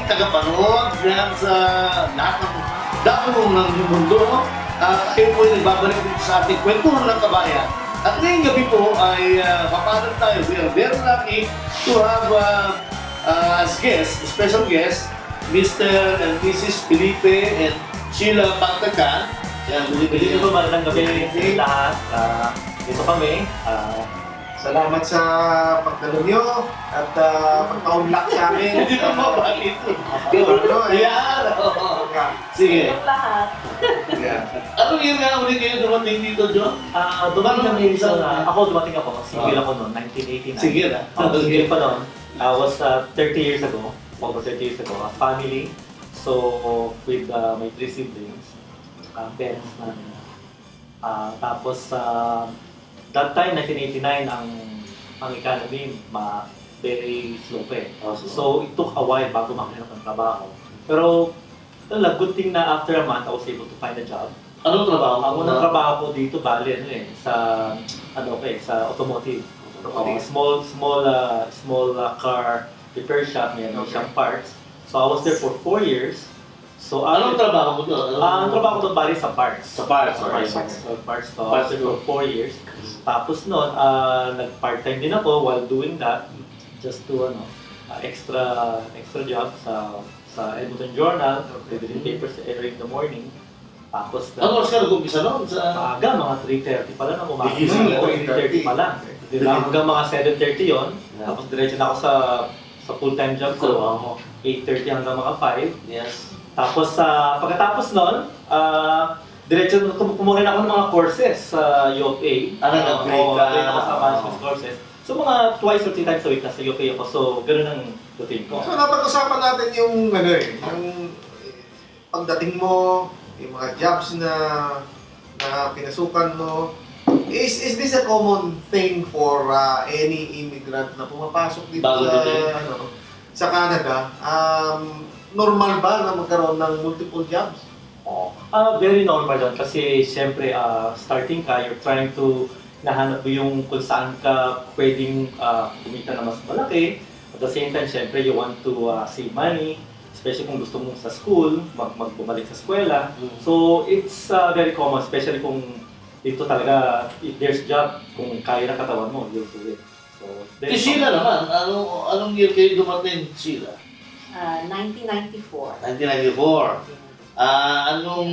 tagapanood yan sa lahat ng dako ng mundo. Kayo po ay nagbabalik dito sa ating kwentuhan ng kabayan. At ngayong gabi po ay papalag tayo. We are very lucky to have as guest, special guest, Mr. and Mrs. Felipe and Sheila Pagtagan. Yan, Dito po magandang gabi sa lahat. Dito kami. Salamat sa pagdalo nyo at pagpa-unlock sa amin. Hindi pa ba ito? Yan! Sige. lahat. Anong year nga ulit kayo dumating dito, John? Dumating kami dumating ako. Single ako noon, 1989. Sige na. Single pa noon. I was 30 years ago. Over 30 years ago. A family. So, with my 3 siblings. Parents namin. Tapos, that time, 1989, ang economy, very slow pa eh. So, it took a while bago makahanap ng trabaho. Pero, good thing na after a month, I was able to find a job. Anong trabaho? Ang unang trabaho ko dito, sa automotive. Small car repair shop, may siyang parts. So, I was there for 4 years. So, Anong trabaho mo doon? ang trabaho ko doon bali sa parts. Sa parts, So, okay. parts. So, I was there for 4 years. Tapos noon, nag-part-time din ako while doing that. Just to, extra job sa Edmonton Journal. Reading papers every in the morning. Tapos, Ano oras ka nag-umpisa noon? mga 3:30 pa lang ako umaga. Gigising ka, 3:30 pa lang. Hanggang mga 7:30 yon. Tapos diretso na ako sa full-time job ko. 8:30 hanggang mga 5. Yes. Tapos pagkatapos nun, diretso kumuha ako ng mga courses sa U of A. Nag-upgrade ka? Upgrade ako sa management courses. So mga twice or 3 times a week nasa U of A ako. So ganoon ang routine ko. So napag-usapan natin yung yung pagdating mo, yung mga jobs na pinasukan mo. Is this a common thing for any immigrant na pumapasok dito sa Canada? Normal ba na magkaroon ng multiple jobs? Very normal yun kasi siyempre starting ka, you're trying to nahanap mo yung kung saan ka pwedeng kumita na mas malaki. At the same time, siyempre you want to save money, especially kung gusto mong sa school, bumalik sa eskwela. So it's very common, especially kung dito talaga, if there's job, kung kaya ng katawan mo, you'll do it. So, Si Sheila naman, anong year kayo dumating, Sheila? 1994. 1994. Anong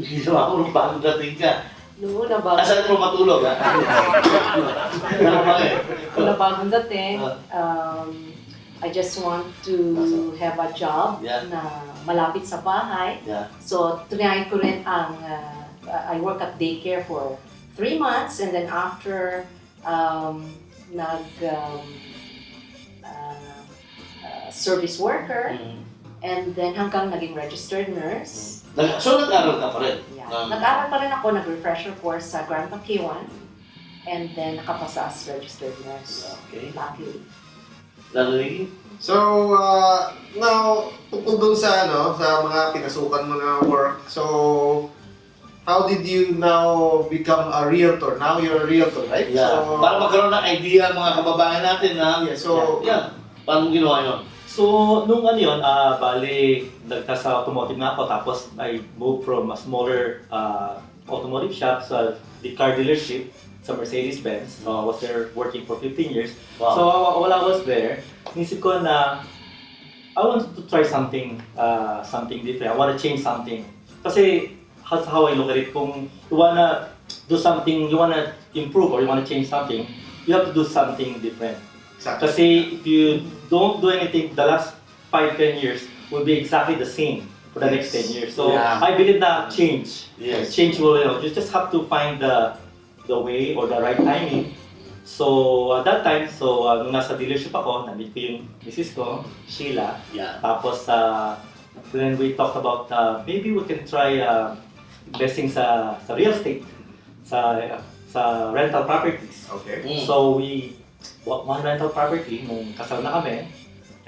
ginawa mo nung bagong dating ka? Noon na bagong Saan mo matulog? na bagong dating, I just want to have a job na malapit sa bahay. Yeah. So, trinay ko rin I work at daycare for 3 months and then after service worker and then hanggang naging registered nurse. So nag-aral ka pa rin? Yeah. Nag-aral pa rin ako, nag-refresher course sa Grand Pakiwan and then nakapasa as registered nurse. Okay. Luckily. Lalo So, now, tungkol dun sa mga pinasukan mo na work. So, how did you now become a realtor? Now you're a realtor, right? Yeah. So, Para magkaroon ng idea mga kababayan natin na paano mo ginawa yun? So, nung bali, sa automotive na ako, tapos I moved from a smaller automotive shop sa the car dealership sa Mercedes-Benz. So, I was there working for 15 years. Wow. So, while I was there, nisip ko na I wanted to try something different. I want to change something. Kasi, that's how I look at it. Kung you wanna do something, you wanna improve or you wanna change something, you have to do something different. exactly. Kasi if you don't do anything, the last 5-10 years will be exactly the same for the next 10 years. So I believe that change will, you just have to find the way or the right timing. So at that time, nung nasa dealership ako, nandito ko yung misis ko, Sheila. Yeah. Tapos then we talked about maybe we can try investing sa real estate, sa rental properties. Okay. So we one rental property nung kasal na kami,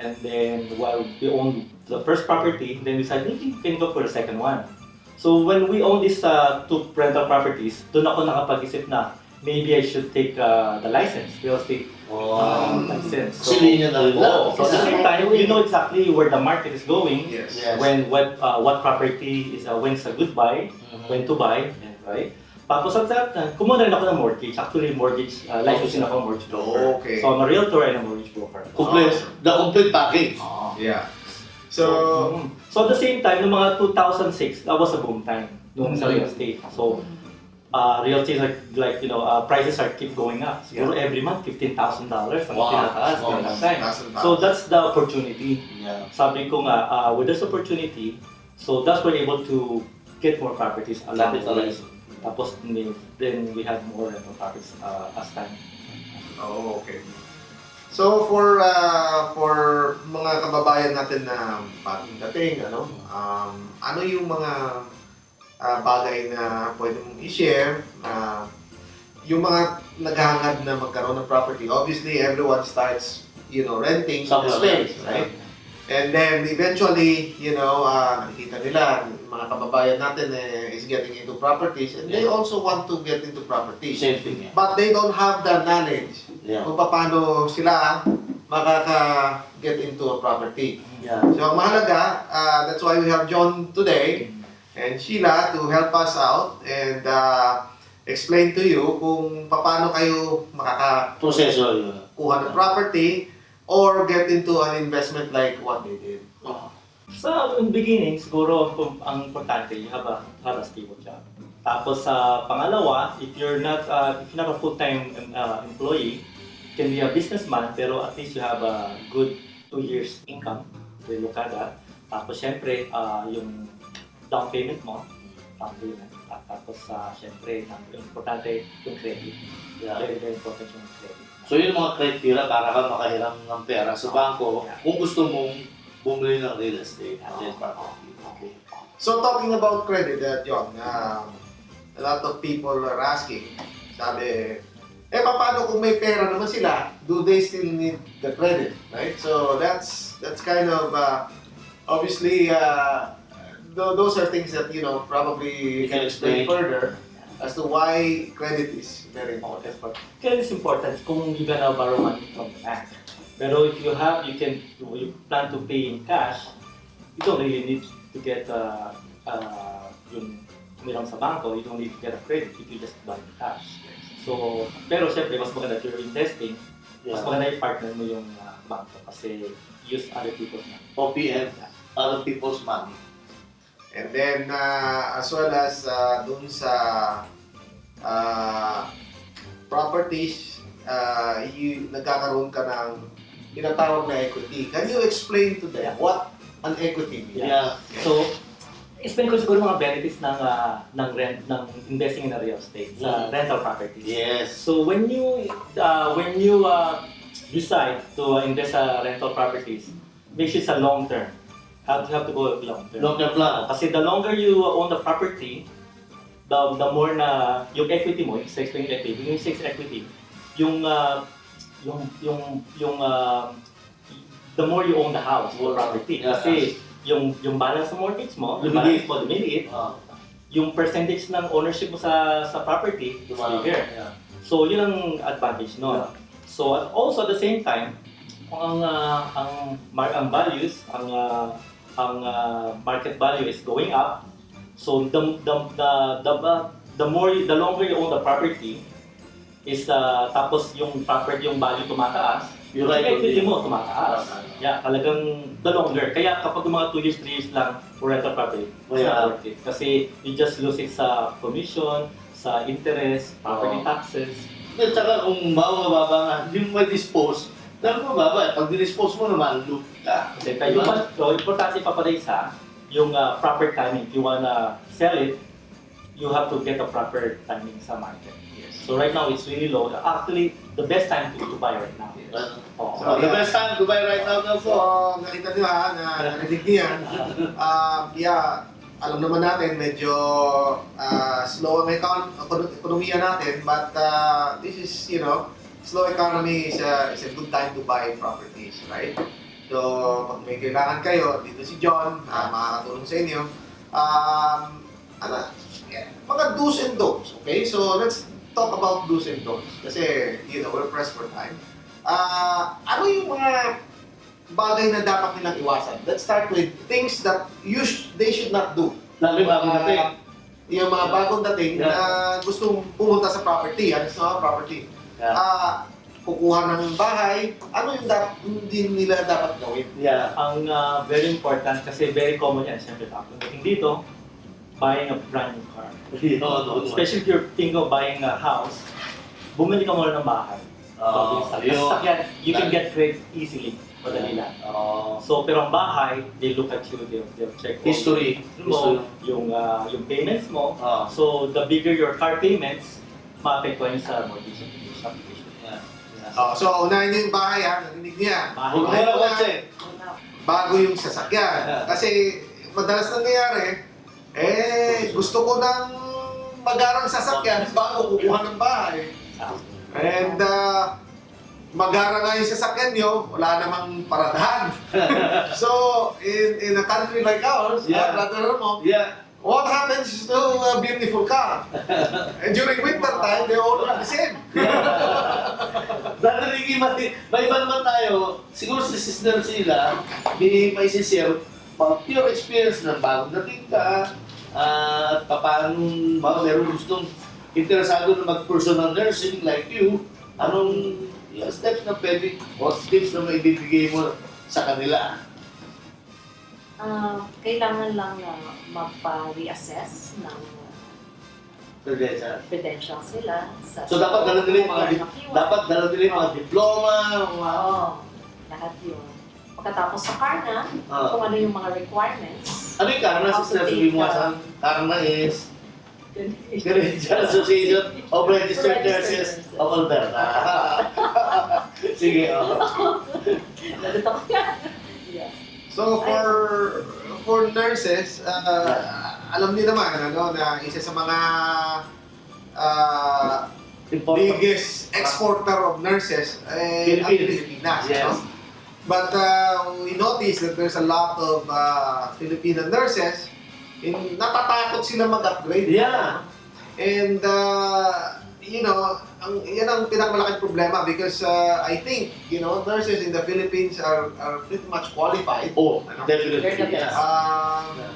and then while we owned the first property, then we decided maybe we can go for the second one. So when we own these 2 rental properties, doon ako nakapag-isip na maybe I should take the license, real estate license. So, Silinya na rin lang. so at the same time, you know exactly where the market is going. Yes. Yes. When what property is when's a good buy, when to buy, right? Tapos at that time, kumuha rin ako ng mortgage. Actually, mortgage, licensing ako mortgage broker. Okay. So I'm a realtor and a mortgage broker. The complete package. Yeah. So at the same time, noong mga 2006, that was a boom time noong sa real estate. So real estate like you know, prices are keep going up. Siguro every month $15,000 ang tinataas at that time. So that's the opportunity. Yeah. Sabi ko nga, with this opportunity, so that's we're able to get more properties along the way. Tapos then we have more rental properties as time. Oh, okay. So for mga kababayan natin na bagong dating, ano yung mga bagay na pwede mong i-share, yung mga naghahangad na magkaroon ng property. Obviously, everyone starts, renting the space, right? And then eventually, nakikita nila, mga kababayan natin is getting into properties and they also want to get into properties. Same thing. Yeah. But they don't have the knowledge kung paano sila makaka-get into a property. Yeah. So ang mahalaga, that's why we have John today and Sheila to help us out and explain to you kung paano kayo Proseso yun. kuha ng property or get into an investment like what they did. So in the beginning, siguro ang importante, you have a stable job. Tapos sa pangalawa, if you're not a full-time employee, you can be a businessman pero at least you have a good 2 years income. So you look at that. Tapos syempre, yung down payment mo, At tapos syempre, importante yung credit. Yeah. Very, very important yung credit. So yun yung mga criteria para ka makahiram ng pera sa bangko kung gusto mong bumili ng real estate and then property. Okay. So talking about credit, John, a lot of people are asking, sabi, paano kung may pera naman sila, do they still need the credit, right? So that's kind of, obviously, those are things that, probably You can explain further as to why credit is very important. Credit is important kung you're gonna borrow money from the bank. Pero if you plan to pay in cash, you don't really need to get yung umiram sa bangko, you don't need to get a credit if you just buy in cash. So, pero syempre, mas maganda if you're investing, mas maganda i-partner mo yung bangko kasi use other people's money. OPM, other people's money. And then, as well as dun sa properties, nagkakaroon ka ng tinatawag na equity. Can you explain to them what an equity means? Yeah. So, explain ko siguro mga benefits ng rent, ng investing in a real estate sa rental properties. Yes. So when you decide to invest sa rental properties, make sure it's a long term. You have to go long term. Long-term plan. Kasi the longer you own the property, the more na yung equity mo, yung equity, the more you own the house or property. Kasi yung balance sa mortgage mo, lumiliit. Yung percentage ng ownership mo sa property is bigger. Yeah. So yun ang advantage no. So also at the same time, kung ang values, ang market value is going up. So the longer you own the property is tapos yung value tumataas, yung equity mo tumataas. Yeah, talagang the longer. Kaya kapag mga 2 years, 3 years lang for rental property, it's not worth it. Kasi you just lose it sa commission, sa interest, property taxes. At saka kung mababa nga, hindi mo ma-dispose, dahil mababa, pag dispose mo naman, loop ka. Kasi yung importante pa pala isa, yung proper timing. If you wanna sell it, you have to get a proper timing sa market. So right now, it's really low. Actually, the best time to buy right now. So, the best time to buy right now daw So, po. nakita nyo narinig niyo yan. Alam naman natin, medyo slow ang ekonomiya natin, but this is, slow economy is a good time to buy properties, right? So, pag may kailangan kayo, dito si John, makakatulong sa inyo. Mga do's and don'ts, okay? So, let's talk about do's and don'ts, kasi, we're pressed for time. Ano yung mga bagay na dapat nilang iwasan? Let's start with things that they should not do. Lalo yung bagong dating. Yung mga bagong dating na gustong pumunta sa property, property. Kukuha ng bahay, ano yung hindi nila dapat gawin? Yeah, ang very important kasi very common yan, siyempre pagdating dito, buying a brand new car. Especially if you're thinking of buying a house, bumili ka muna ng bahay. Sasakyan, you can get credit easily. Madali lang. So, pero ang bahay, they look at you, they'll check History mo, yung payments mo. So, the bigger your car payments, maapektuhan yun sa mortgage application. So, unahin niyo yung bahay, narinig niya. Bago yung sasakyan. Kasi, madalas nangyayari, gusto ko ng magarang sasakyan bago kukuha ng bahay. And, magara nga yung sasakyan nyo, wala namang paradahan. So, in a country like ours, brother mo, what happens to a beautiful car? And during winter time, they all look the same. Dahil may iba naman tayo, siguro si sister sila, may share pure experience ng bagong dating ka, at paano meron gustong interesado na mag-personal nursing like you, anong steps na pwede o tips na maibibigay mo sa kanila? Kailangan lang na magpa-reassess ng credentials nila. So dapat dala nila yung mga diploma, lahat yun. Pagkatapos sa Karna, kung ano yung mga requirements. Ano yung Karna? Sabi mo sa Karna is Credential Association of Registered Nurses of Alberta. Sige, Nalito ko yan. Yeah. So, for nurses, alam niyo naman, na isa sa mga biggest exporter of nurses ang Pilipinas. Yes. But we noticed that there's a lot of Filipino nurses natatakot sila mag-upgrade. Yeah. And, yan ang pinakamalaking problema because I think, nurses in the Philippines are pretty much qualified. Oh, definitely. They're the best.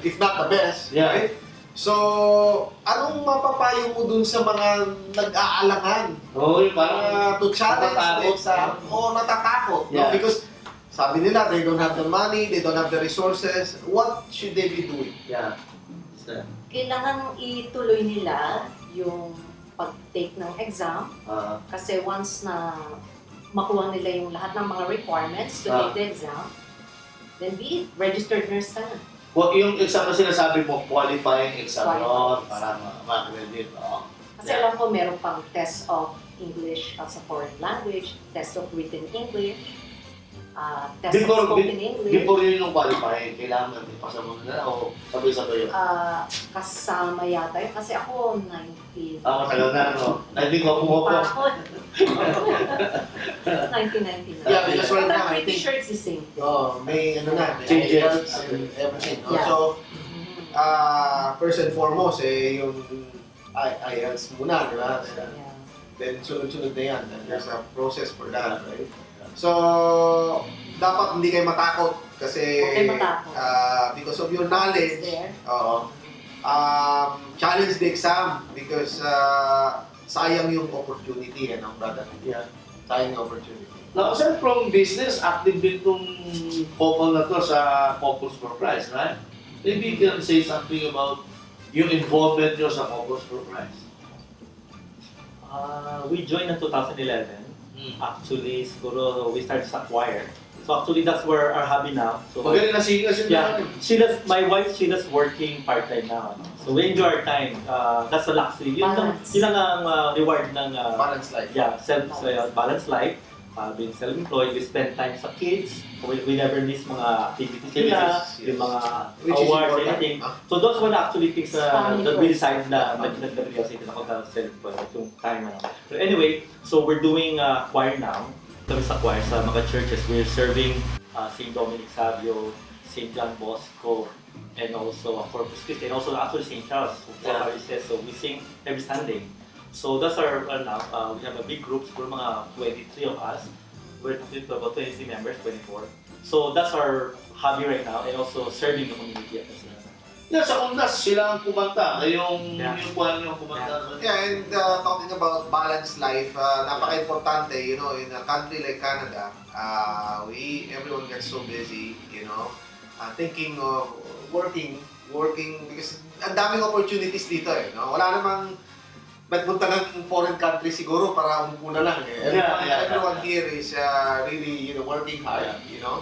If not the best, Yeah. right? So, anong mapapayo mo dun sa mga nag-aalangan? Parang To challenge the natatakot. exam o natatakot? Yeah. No? Because sabi nila, they don't have the money, they don't have the resources. What should they be doing? Yeah. Kailangan ituloy nila yung pag-take ng exam kasi once na makuha nila yung lahat ng mga requirements to take the exam, then be it, registered nurse ka na. Yung exam na sinasabi mo, qualifying exam, Qualifying para ma-accredit. Kasi alam ko meron pang test of English as a foreign language, test of written English, test of spoken English. Before yun yung qualifying, kailangan ipasa mo na o sabay-sabay yun? Kasama yata yun. Kasi ako, 19... Matagal na, Hindi ko kumuha po. 1999. Yeah, because right But now, I'm I pretty think- sure it's the same. May Changes. IELTS and everything. Yeah. So, first and foremost, yung IELTS muna, di ba? Yeah. Then sunod-sunod na yan. And there's a process for that, right? So, dapat hindi kayo matakot kasi Huwag kayo matakot. because of your knowledge, It's there. challenge the exam because sayang yung opportunity, brother? Yeah. Sayang yung opportunity. Now, aside from business, active din itong couple na to sa Couples for Christ, right? Maybe you can say something about yung involvement nyo sa Couples for Christ. We joined in 2011. Actually, siguro we started sa choir. So actually, that's where our hobby now. So Magaling na singers yun yeah, my wife, Sheila's working part-time now. So we enjoy our time. That's a luxury. Balance. Yun lang ang reward ng Balance life. yeah, balanced life. Being self-employed, we spend time sa kids. We never miss mga activities nila, Yes. yung mga Which is awards, important, anything. huh? So those were actually things Family that we first. decided na nag-realize na ako na self-employed yung time na. So anyway, so we're doing choir now. Kami sa choir sa mga churches, we're serving St. Dominic Savio, St. John Bosco, and also Corpus Christi, and also actually St. Charles, Yeah. so we sing every Sunday. So that's our now. We have a big group, siguro mga 23 of us. We're about 23 members, 24. So that's our hobby right now, and also serving the community at the same time. Yeah, sa undas, sila ang kumanta. Yung Yeah. yung buwan yung kumanta. Yeah, and talking about balanced life, napaka-importante, you know, in a country like Canada, everyone gets so busy, you know, thinking of working, because ang daming opportunities dito eh, no? Wala namang nagpunta ng foreign country siguro para umupo na lang eh. Everyone here is really, you know, working hard, you know,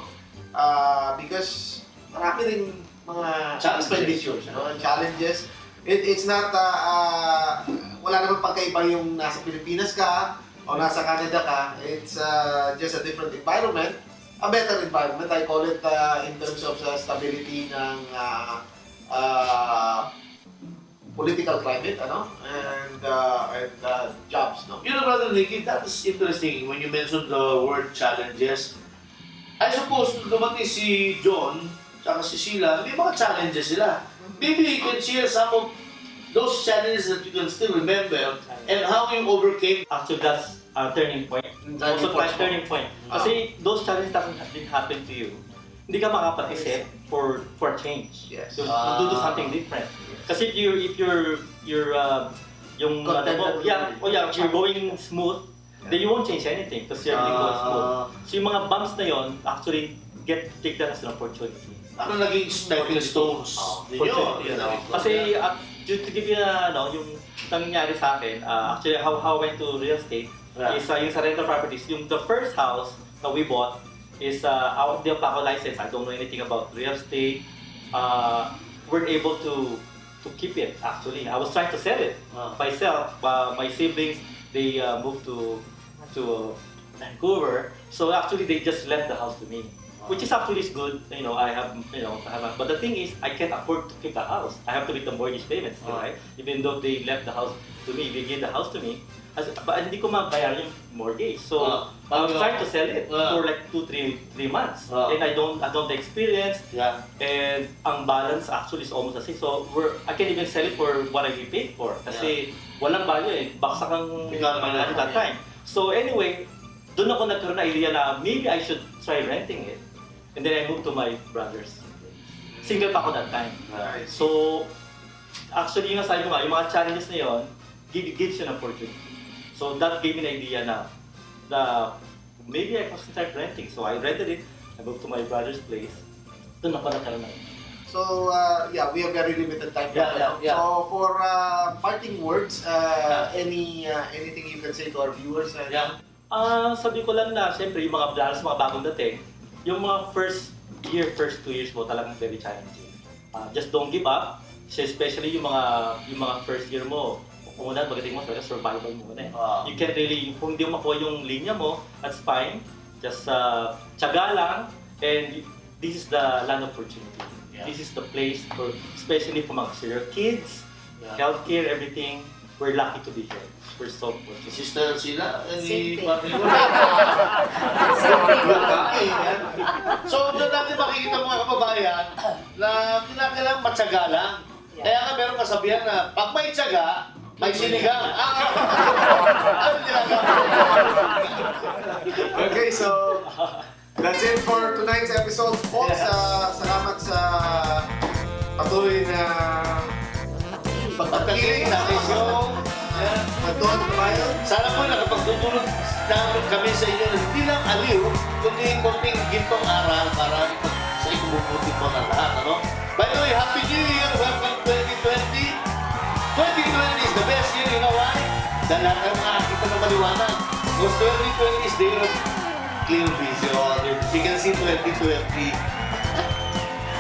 because marami rin mga expenditures, you know, challenges. It's not, wala namang pagkaiba yung nasa Pilipinas ka o nasa Canada ka. It's just a different environment, a better environment. I call it in terms of stability ng political climate, and jobs, no? You know, Brother Nicky, that is interesting when you mentioned the word challenges. I suppose nung dumating si John tsaka si Sheila, may mga challenges sila. Maybe you can share some of those challenges that you can still remember and how you overcame. Actually, that's a turning point. Also, turning point. Kasi those challenges that didn't happen to you, hindi ka makapag-isip for change. Yes. To do something different. Kasi if you're yung if you're going smooth, then you won't change anything because you're going smooth. So yung mga bumps na yon actually take that as an opportunity. Ano naging stepping stones ninyo? Kasi to give you yung nangyari sa akin, actually how I went to real estate is yung sa rental properties. Yung the first house that we bought is hindi pa ako licensed. I don't know anything about real estate. We're able to keep it actually. I was trying to sell it myself. My siblings, they moved to Vancouver. So actually they just left the house to me. Which is actually good, you know, but the thing is, I can't afford to keep the house. I have to make the mortgage payments, right? Even though they left the house to me, they gave the house to me, but hindi ko mabayaran yung mortgage. So I was trying to sell it for like 2-3 months, and I don't have the experience, and ang balance actually is almost the same. So I can't even sell it for what I paid for, kasi walang value eh, baksak ang at that time. So anyway, doon ako nagkaroon na idea na maybe I should try renting it. And then I moved to my brother's place. Single pa ako that time. So, actually yung sabi ko nga, yung mga challenges na yun, gives you an opportunity. So that gave me an idea na maybe I could start renting. So I rented it, I moved to my brother's place. Doon ako nagkaroon na. So, we have very limited time. Yeah. So, for parting words, anything you can say to our viewers? Sabi ko lang na, siyempre, yung mga plans, mga bagong dating, yung mga first 2 years mo talagang very challenging. Just don't give up, especially yung mga first year mo. Una, pagdating mo, talaga survival mo na eh. You can't really, kung hindi mo makuha yung linya mo, that's fine. Just tiyaga lang, and this is the land opportunity. This is the place for, especially for mga senior kids, healthcare, everything. We're lucky to be here. We're so fortunate. Sister sila, Same thing. So, doon natin makikita mga kababayan na kinakailangan matyaga lang. Kaya nga meron kasabihan na pag may tiyaga, may sinigang. Ano ginagawa? Okay, so that's it for tonight's episode, folks. Salamat sa patuloy na Pagpagkiling natin yung Kwentuhan tayo. sana po nakapagtutulog namin kami sa inyo na hindi lang aliw, kundi konting gintong aral para sa ikumubuti po ng lahat. By the way, Happy New Year! Welcome 2020! 2020 is the best year, you know why? Dahil lahat ng nakakita ng maliwanag. Because 2020 is the year of clear vision. You can see 2020.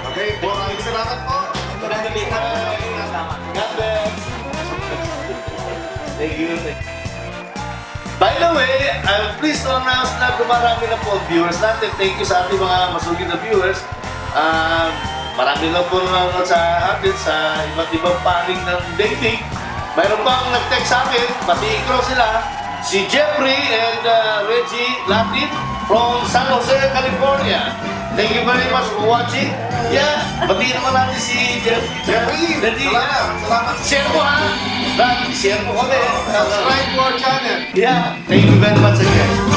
Okay, maraming salamat po. God bless! Thank you. By the way, I'm pleased to announce na dumarami na po ang viewers natin. Thank you sa ating mga masugid na viewers. Marami na po nanonood sa atin sa iba't ibang panig ng dating. Mayroon pa ang nag-text sa akin, pati ko sila, si Jeffrey and Reggie Latin from San Jose, California. Thank you very much for watching. Batiin naman natin si Jeffrey. Jeffrey, Reggie, salamat. share mo ha. share mo kami. Subscribe to our channel. Yeah, thank you very much again.